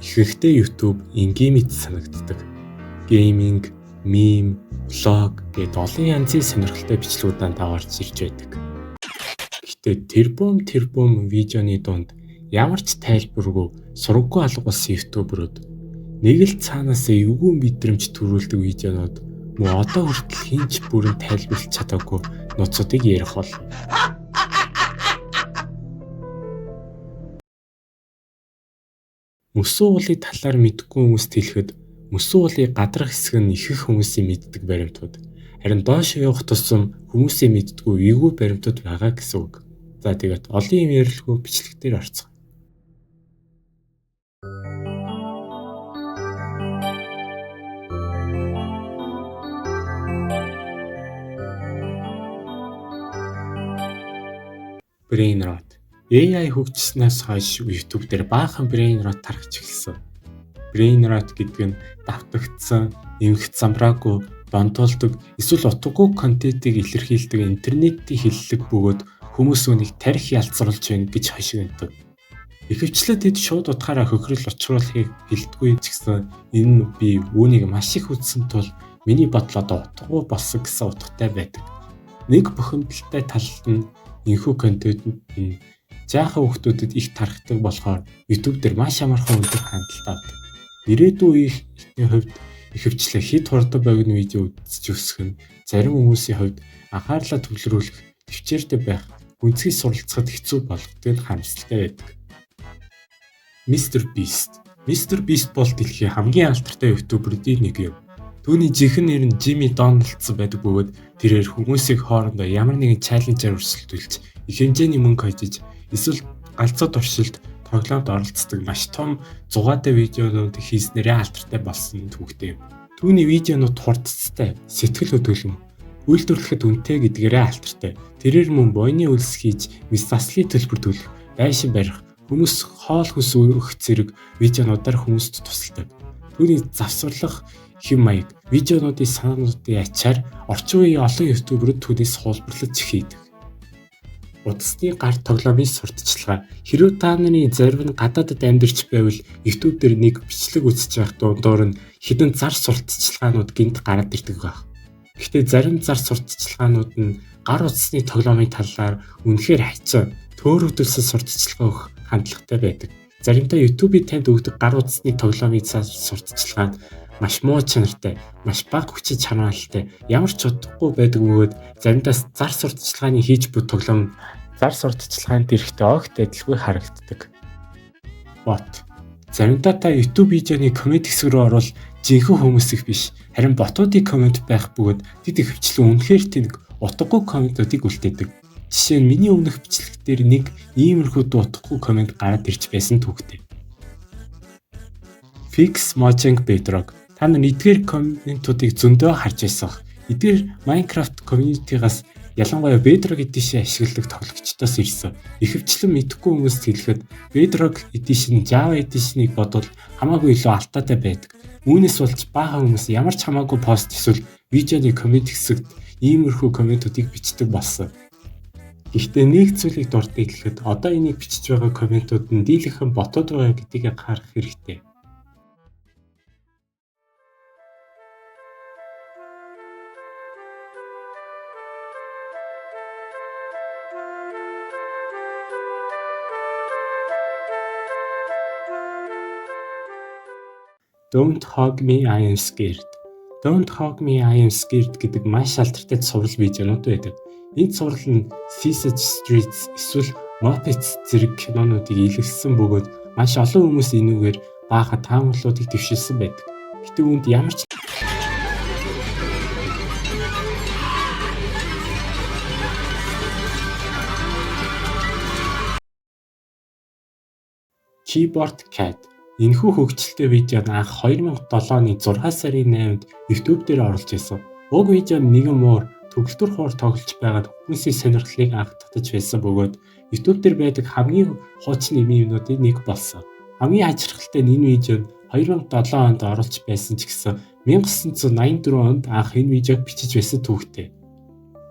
Ихэнхдээ YouTube энгийн мэт санагддаг. Гейминг, мем, влог гэд олон янзын сонирхолтой бичлэгүүдэн дагаарч ирж байдаг. Гэхдээ тэрбум видеоны дунд ямар ч тайлбаргүй сургаггүй алга болсон ютуберүүд нэг л цаанаас эвгүй мэдрэмж төрүүлдэг видеонууд мөн одоо хүртэл хинч бүрэн тайлбарлаж чадаагүй нууцуудыг ярих болно. Мөсөн уулын талаар мэдгүй хүмүүст хэлэхэд мөсөн уулын гадрах хэсэг нь ихэнх хүмүүсийн мэддэг баримтууд. Харин доош явах тусам хүмүүсийн мэддэггүй эвгүй баримтууд байгаа гэсэн үг. За тэгээд олон юм ярилгүй бичлэг дээр орцгоо. Brain rot. AI хөгжснөөс хойш YouTube дээр баахан brain rot тархаж эхэлсэн. Brain rot гэдэг нь давтагдсан, эмхэж замбраагүй, донтуулдаг, эсвэл утгагүй контентыг илэрхийлдэг интернетийн хиллэг бөгөөд хүмүүс үнийг тарих ялцруулж байна гэж хошигддог. Ихэвчлэн тэд шууд утгаараа хөхрөл учруулахыг хэлдэггүй ч гэсэн энэ нь би үүнийг маш их үзсэн тул миний бодлоод утгагүй болсон гэсэн утгатай байдаг. Нэг бухимдалтай тал нь энэхүү контентэнд нь жаахан хүмүүстэд их тархдаг болохоор YouTube дээр маш амархан өндөр хандлт авдаг. Ирээдүйн үеийн хувьд ихэвчлэн хэд хурдан богино видео үзэж өсөх нь зарим хүмүүсийн хувьд анхаарлаа төвлөрүүлэх, төвчээртэй байх, гүнзгий суралцахад хэцүү болгохыг харамсалтай байдаг. Mr Beast бол дэлхийн хамгийн алдартай ютуберуудын нэг юм. Түүний жинхэнэ нэр нь Jimmy Donaldson байдаг бөгөөд тэрээр хүмүүсийг хоорондоо ямар нэгэн чаленжаар өрсөлдүүлж, их хэмжээний мөнгө хожиж, эсвэл галзуу туршилт тоглоомд оролцдог маш том зугаатай видеонууд хийснээрээ алдартай болсон түүхтэй юм. Түүний видеонууд хурдцтай, сэтгэл хөдлөм, үйлдвэрлэхэд үнэтэй гэдгээрээ алдартай. Тэрээр мөн буйны үлс хийж, мис заслын төлбөр төлөх, байшин барих, хүмүүс хоол хүнс өргөх зэрэг видеонуудаар хүмүүст тусалдаг. Түүний завсарлах хэм маяг, видеонуудын санаануудын ачаар орчин үеийн олон ютуберүүд түүнээс хуулбарлаж хийдэг. Утасны гар тоглоомын сурталчилгаа. Хэрвээ та нарын зарим нь гадаадд амьдарч байвал YouTube дээр нэг бичлэг үзэж байх дундуур нь хэдэн зар сурталчилгаанууд гинт гараад ирдэг байх. Гэхдээ зарим зар сурталчилгаанууд нь гар утасны тоглоомын талаар үнэхээр хачин, төөрөгдөлсөн сурталчилгаа өгөх хандлагатай байдаг. Заримдаа YouTube-ийн танд өгдөг гар утасны тоглоомын зар сурталчилгаа нь маш муу чанартай, маш бага хүчин чармаалтай, ямар ч удахгүй байдаг бөгөөд заримдаа зар сурталчилгааны хийж буй тоглоом зар сурталчилгаанд ирэхдээ огт адилгүй харагддаг. Бот. Заримдаа та YouTube видеоны коммент хэсэг рүү орвол жинхэнэ хүмүүс их биш, харин ботуудын коммент байх бөгөөд тэд ихэвчлэн үнэхээр тэнэг утгагүй комментуудыг үлдээдэг. Жишээ нь миний өмнөх бичлэг дээр нэг иймэрхүү утгагүй коммент гараад ирж байсан түүхтэй. Fix Mojang Bedrock. Та нар эдгээр комментуудыг зөндөө харж байсан. Эдгээр Minecraft community-гаас ялангуяа Bedrock Edition ашигладаг тоглогчдоос ирсэн. Ихэвчлэн мэдэхгүй хүмүүст хэлэхэд Bedrock Edition Java Edition-ыг бодвол хамаагүй илүү алтаатай байдаг. Үүнээс болж баахан хүмүүс ямар ч хамаагүй пост эсвэл видеоны коммент хэсэгт иймэрхүү комментуудыг бичдэг болсон. Гэхдээ нэг зүйлийг дуртай хэлэхэд одоо энийг бичиж байгаа комментууд нь дийлэнхэн ботод байгаа гэдгийг анхаарах хэрэгтэй. Don't hug me, I am scared. Don't hug me, I am scared гэдэг маш алдартай цуврал видеонууд байдаг. Энэ цуврал нь Sesame Street эсвэл Muppets зэрэг кинонуудыг илэрхийлсэн бөгөөд маш олон хүмүүс энүүгээр баахан таамаглалуудыг дэвшилсэн байдаг. Гэтэ үүнд ямар ч Keyboard Cat. Энэхүү хөгжилтэй видео нь анх 2007 оны 6 сарын 8-нд YouTube дээр оруулж байсан. Уг видео нь нэгэн муур төгөлдөр хуур тоглож байгаад хүмүүсийн сонирхлыг анх татаж байсан бөгөөд YouTube дээр байдаг хамгийн хуучин мемнуудын нэг болсон. Хамгийн ажиргалтай нь энэ видео нь 2007 онд оруулж байсан ч гэсэн 1984 онд анх энэ видеог бичиж байсан түүхтэй.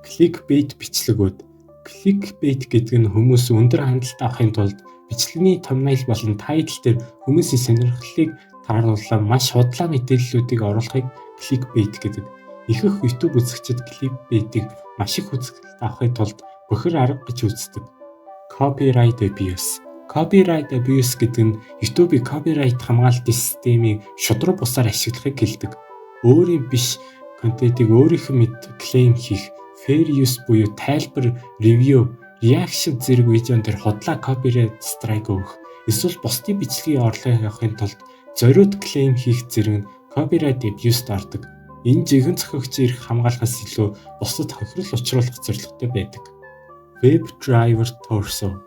Clickbait бичлэгүүд. Clickbait гэдэг нь хүмүүс өндөр хандлт авахын тулд Бичлэгийн thumbnail болон title дээр хүмүүсийн сонирхлыг тааруулан маш худлаа мэдээллүүдийг оруулахыг clickbait гэдэг. Ихэнх YouTube үзэгчид clickbait-ийг маш их үзэгдэлт авахын тулд бохир арга гэж үздэг. Copyright abuse. Copyright abuse гэдэг нь YouTube-ийн copyright хамгаалалтын системийг шудраг бусаар ашиглахыг хэлдэг. Өөрийн биш контентыг өөрийнх нь мэд клейм хийх, fair use буюу тайлбар, review, reaction зэрэг видеон дээр худлаа copyright strike өгөх, эсвэл бусдын бичлэгийн орлогыг авахын тулд зориуд клейм хийх зэрэг нь copyright abuse-д ордог. Энэ жинхэнэ зохиогчийн эрх хамгаалахаас илүү бусдад хохирол учруулах зорилготой байдаг. WebDriver Torso.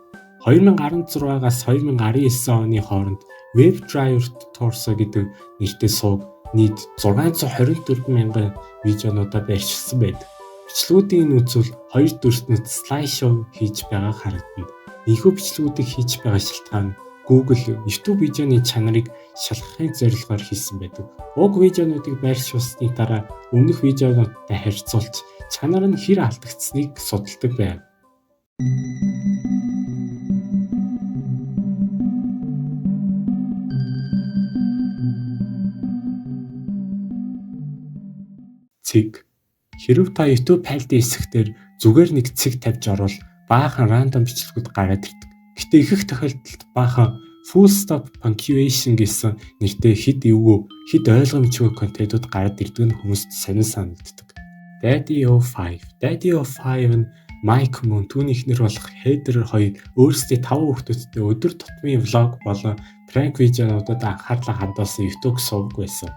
2016-аас 2019 оны хооронд WebDriver Torso гэдэг нэртэй сувг нийт 624,000 видеонуудаа байршилсан байдаг. Бичлэгүүдийн энэ үзүүл хоёр дүрстнэд слайдшоу хийж байгааг харагдана. Энэхүү бичлэгүүдийг хийж байгаа шалтгаан Google YouTube видеоны чанарыг шалгахын зорилгоор хийсэн байдаг. Уг видеонуудыг байршуулсны дараа өмнөх видеонуудтай харьцуулж чанар нь хэр алдагдсныг судалдаг байв. Цэг. Хэрв та YouTube файлын хэсгээр зүгээр нэг цэг тавьж орвол баахан рандом бичлэгүүд гараад ирдэг. Гэтэ ихэнх тохиолдолд баахан full stop punctuation гэсэн нэртэй хэд эвгүй, хэд ойлгомжгүй контентууд гараад ирдэг нь хүмүүст сонир санагддаг. Daddy-O5 нь Mike мөн түүний эхнэр болох Heather хоёр өөрсдийн 5 хүүхдүүдтэй өдөр тутмын влог болон prank видеонуудад анхаарлаа хандуулсан YouTube сувг байсан.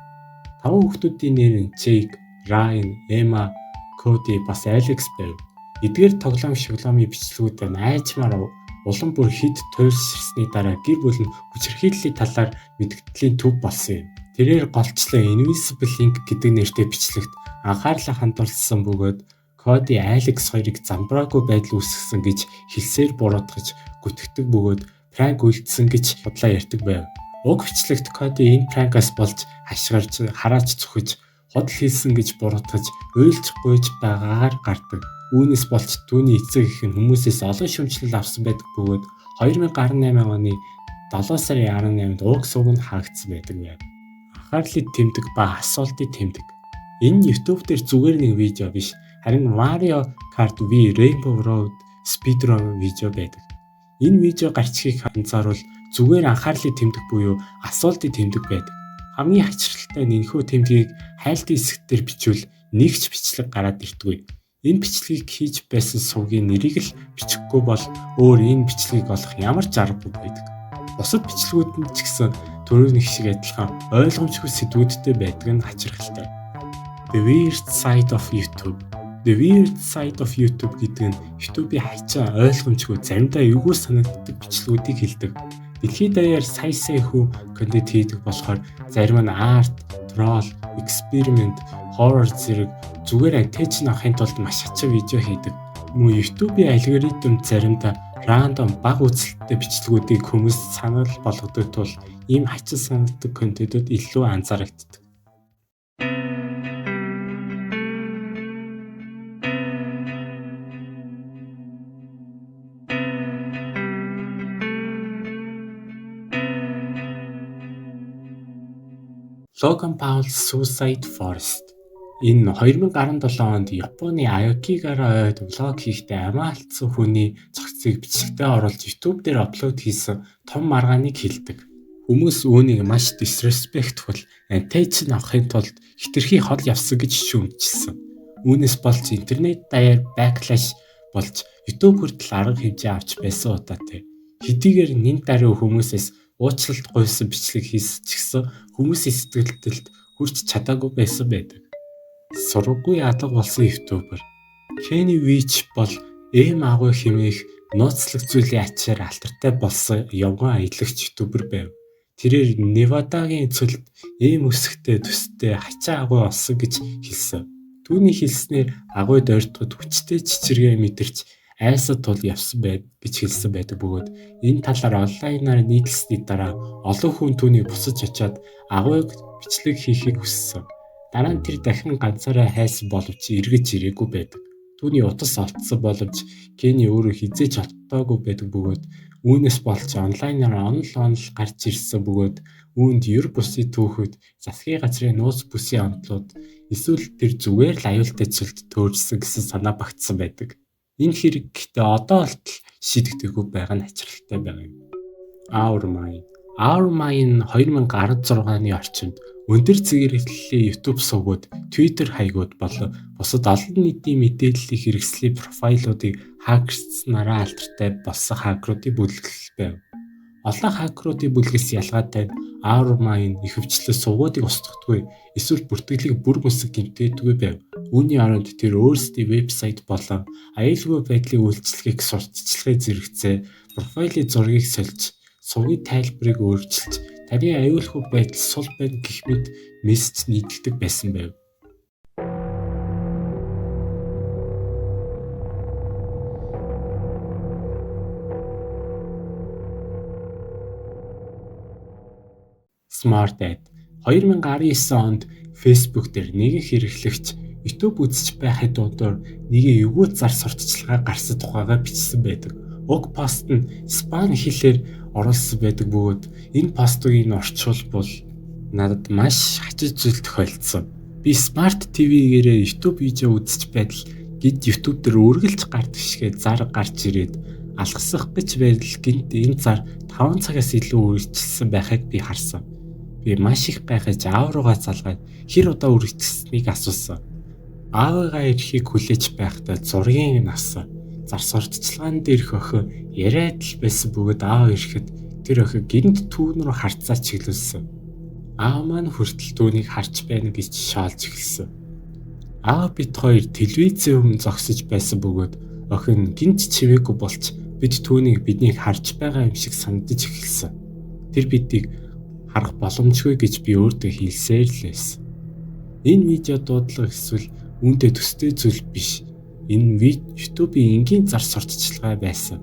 5 хүүхдүүдийн нэр нь Jake, Ryan, Emma, Cody бас Alex байв. Эдгээр тоглоом шоглоомын бичлэгүүдээр найзмаар улам бүр хэд туйлширсны дараа гэр бүл нь хүчирхийллийн талаар мэдгэдлийн төв болсон юм. Тэрээр голчлон Invisible Ink гэдэг нэртэй бичлэгт анхаарлаа хандуулсан бөгөөд Cody Alex хоёрыг замбраагүй байдал үүсгэсэн гэж хэлсээр буруутгаж гүтгэдэг бөгөөд prank үлдсэн гэж худлаа ярьдаг байв. Уг бичлэгт Cody энэ prank-аас болж хашгирч хараач зүхэж худал хийсэн гэж буруутгаж уйлж гуйж байгаагаар гардаг. Үүнээс болж түүний эцэг эх нь хүмүүсээс олон шүүмжлэл авсан байдаг бөгөөд 2018 оны 7 сарын 18-нд уг сувг нь хаагдсан байдаг байв. Анхаарлыг тэмдэг ба асуултыг тэмдэг. Энэ YouTube дээр зүгээр нэг видео биш, харин Mario Kart V Rainbow Road speedrun видео байдаг. Энэ видео гарчгийг анзаарвал зүгээр анхаарлыг тэмдэг буюу асуултыг тэмдэг байдаг. Хамгийн хачирхалтай нь энэхүү тэмдгийг хайлтын хэсгээр бичвэл нэг ч бичлэг гараад ирдэггүй. Энэ бичлэгийг хийж байсан сувгийн нэрийг л бичихгүй бол өөр энэ бичлэгийг олох ямар ч аргагүй байдаг. Бусад бичлэгүүд нь ч гэсэн түрүүний шиг адилхан ойлгомжгүй сэдвүүдтэй байдаг нь хачирхалтай. The Weird Side of YouTube. The Weird Side of YouTube гэдэг нь YouTube-ийн хачаа ойлгомжгүй заримдаа эвгүй санагддаг бичлэгүүдийг хэлдэг. Дэлхийд даяар сая хүү контент хийдэг болохоор зарим нь арт, troll, experiment, horror зэрэг зүгээр attention авахын тулд маш хачаа видео хийдэг. Мөн YouTube-ийн алгоритм заримдаа random бага үзэлттэй бичлэгүүдийг хүмүүст санал болгодог тул ийм хачаа санагддаг контентууд илүү анзаарэгддэг. Logan Paul Suicide Forest. Энэ 2017 онд Японы Aokigahara ойд влог хийхдээ амиа алдсан хүний зохицыг бичлэгтээ оруулж YouTube дээр аплод хийсэн том маргааныг хэлдэг. Хүмүүс үүнийг маш disrespectful, attention авахын тулд хитрхи хол явсан гэж шүүмжилсэн. Үүнээс болж интернет даяар backlash болж YouTube хүртэл арга хэмжээ авч байсан удаатай. Хэдийгээр нэн даруй хүмүүсээс уучлалт гуйсан бичлэг хийсэн ч гэсэн хүмүүсийн сэтгэлдэлд хүрч чадаагүй байсан байдаг. Сургууй алга болсон YouTuber Kenny Veach бол эм агуу хэмээх нууцлах зүйлийн ачаар алтартай болсон явган аялагч YouTuber байв. Тэрээр Невадагийн цөлд эм өсөхтэй төстэй хачаа агуу олсон гэж хэлсэн. Түүний хэлснээр агуйд ойртоход хүчтэй чичиргээ мэдэрч айсад тул явсан байд гэж хэлсэн байдаг бөгөөд энэ талаар онлайнаар нийтлсэний дараа олон хүн түүнийг бусаж очиад агуйг бичлэг хийхийг хүссэн. Дараа нь тэр дахин ганцаараа хайсан боловч эргэж ирээгүй байдаг. түүний утас олдсон боловч Кенни өөрөө хизээж олдтоогүй байдаг бөгөөд үүнээс болж онлайнаар онл гарч ирсэн бөгөөд үүнд ер бусын түүхэд, засгийн газрын нууц бүсийн онолууд эсвэл тэр зүгээр л аюултай цөлд төөрсөн гэсэн санаа багтсан байдаг. Энэ хэрэг гэхдээ одоо болтол шийдэгдээгүй байгаа нь ачаалттай байгаа юм. Our Mind 2016 оны орчинд өндөр зэрэглэлийн YouTube сувгууд, Twitter хаягууд болон бусад олон нийтийн мэдээллийн хэрэгслийн профайлуудыг хакерснараа алдартай болсон хакеруудын бүлэглэл байв. Олон хакеруудын бүлгээс ялгаатай Our Mind ихэвчлэн сувгуудыг устгахгүй эсвэл бүртгэлийг бүр мөсөг гэмтээдгүй байв. Үүний оронд тэр өөрсдийн вебсайт болон аюулгүй байдлын үйлчилгээг сурталчилгыг зэрэгцээ, профайлын зургийг сольж, сувгийн тайлбарыг өөрчилж, таны аюулгүй байдал сул байна гэх мэт мессеж нийтэлдэг байсан байв. Smart Ad 2019 онд Facebook дээр нэгэн хэрэглэгч YouTube үзэж байхад дуудар нэгэн эвгүй зар сурталчилгаа гарсан тухайга бичсэн байдаг. Уг пост нь Испани хэлээр оруулсан байдаг бөгөөд энэ постыг орчуулбал надад маш хачиж зүйл тохиолдсон. Би Smart TV-гээрээ YouTube видео үзэж байдал гид YouTube дээр үргэлж гардаг шигээ зар гарч ирээд алгасах гэж байдал гинт энэ зар 5 цагаас илүү үргэлжилсэн байхыг би харсан. Би маш их гайхаж аав руугаа залгаад хэр удаа үргэлжилсэнийг асуусан. Аавыгаа ирэхийг хүлээж байхдаа зургийг авсан. Зар сурталчилгаан дээрх охин яриад л байсан бөгөөд аав ирэхэд тэр охин гинт түүн рүү харцаа чиглүүлсэн. Аав маань хүртэл түүнийг харж байна гэж шаалж эхэлсэн. Аав бид хоёр телевизийн өмнө зогсож байсан бөгөөд охин гинт чивээгүй болч бид түүнийг биднийг харж байгаа юм шиг санагдаж эхэлсэн. Тэр бидийг харах боломжгүй гэж би өөртөө хэлсээр л байсан. Энэ видео дуудлага эсвэл үүнтэй төстэй зүйл биш. Энэ YouTube-ийн энгийн зар сурталчилгаа байсан.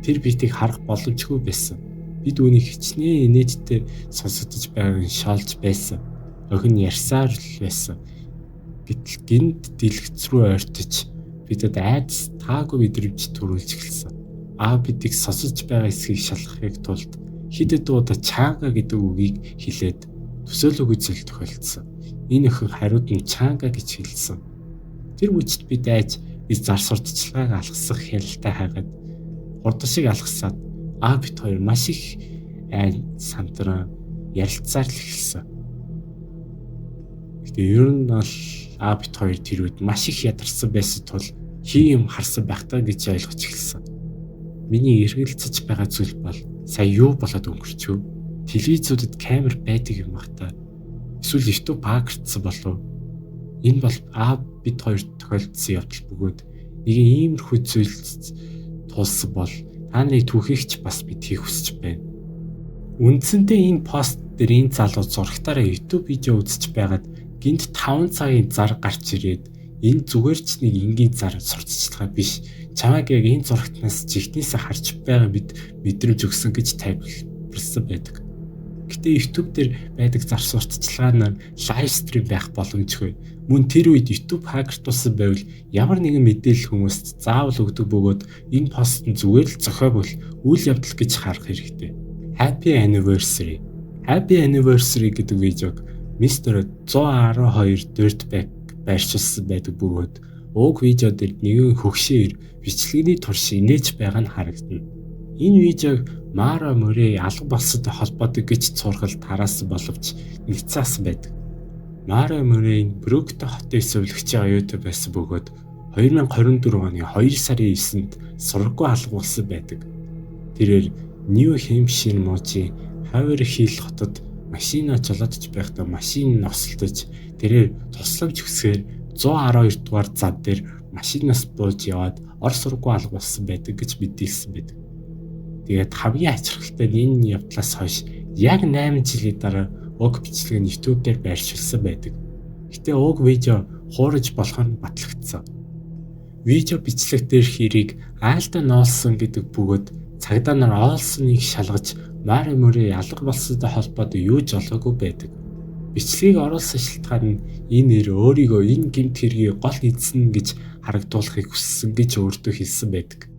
Тэр бидийг харах боломжгүй байсан. Бид үүнийг хичнээн инээдтэй сонсогдож байгааг шаалж байсан. Охин ярьсаар л байсан. Гэтэл гинт дэлгэц рүү ойртож бидэд айдас таагүй мэдрэмж төрүүлж эхэлсэн. Аав бидийг сонсож байгаа эсхийг шалгахыг тулд хидэд удаа чаага гэдэг үгийг хэлээд төсөөлөөгүй зүйл тохиолдсон. Энэ охин хариуд нь чаага гэж хэлсэн. Тэр үедд би дайж би зар сурталчилгааг алгасах хяналтаа хайгаад хурдан шиг алгасаад бит хоёр маш их сандран ярилцаар л эхэлсэн. Гэтэ ер нь бол бит хоёр тэр үед маш их ядарсан байсан тул хий юм харсан байхдаа гэж ойлгож эхэлсэн. Миний эргэлзэж байгаа зүйл бол сая юу болоод өнгөрчөө? Телевизүүдэд камер байдаг юм бахта. Эсвэл YouTube хакердсан болов? Энэ бол бид хоёр тохиолдсон явдал бөгөөд нэг иймэрхүү зүйл тулсан бол та нарыг түүхийгч бас бид хийх хүсэж байна. Үндсэндээ энэ пост дээр энэ залуу зурагтаараа YouTube видео үзэж байгаад гинт 5 цагийн зар гарч ирээд энэ зүгээр ч нэг энгийн зар сурталчилгаа биш. Чамайг яг энэ зурагтнаас жигнэсээ харж байгаа мэдрэмж өгсөн гэж тайлбарласан байдаг. Гэтэ YouTube дээр байдаг зар сурталчилгаа нь лайвстрим байх боломжгүй. Мөн тэр үед YouTube хакертуулсан байвал ямар нэгэн мэдээлэл хүмүүст заавал өгдөг бөгөөд энэ пост нь зүгээр л зохиогвол үйл явдал гэж харах хэрэгтэй. Happy Anniversary гэдэг видеог Mr. 112 Dirtbag байршуулсан байдаг бөгөөд уг видео дээр нэгэн хөгшөөр бичлэгний турш инээж байгаа нь харагдана. Энэ видеог Mara Murray алга болсонтой холбоотой гэж цуурхал тараасан боловч нэгцаасан байдаг. Mara Murray Брюктэй хотын эсвэлэгчийн оюутай байсан бөгөөд 2024 оны 2 сарын 9-нд сургаггүй алга болсон байдаг. Тэрээр New Hampshire мужийн Haverhill хотод машинаа жолоодож байхдаа машин нь осолдож тэрээр тусламж хүсгээр 112 дугаар зам дээр машинаас бууж яваад ор сургаггүй алга болсон байдаг гэж мэдээлсэн байдаг. Тэгээд хамгийн ачаалттай энэ явдлаас хойш яг 8 жилийн дараа уг бичлэг нь YouTube дээр байршуулсан байдаг. Гэтэ уг видео хуурж болох нь батлагдсан. Видео бичлэг дээр хэрийг айлтаа ноолсон гэдэг бөгөөд цагдаа нар оолсныг шалгаж Mara Murray алга болсонтой холбоотой юу ч олоогүй байдаг. Бичлэгийг оруулсан шалтгаан нь энэ нэр өөрийгөө энэ гэмт хэргийг гол эзэн гэж харагдуулахыг хүссэн гэж өөртөө хэлсэн байдаг.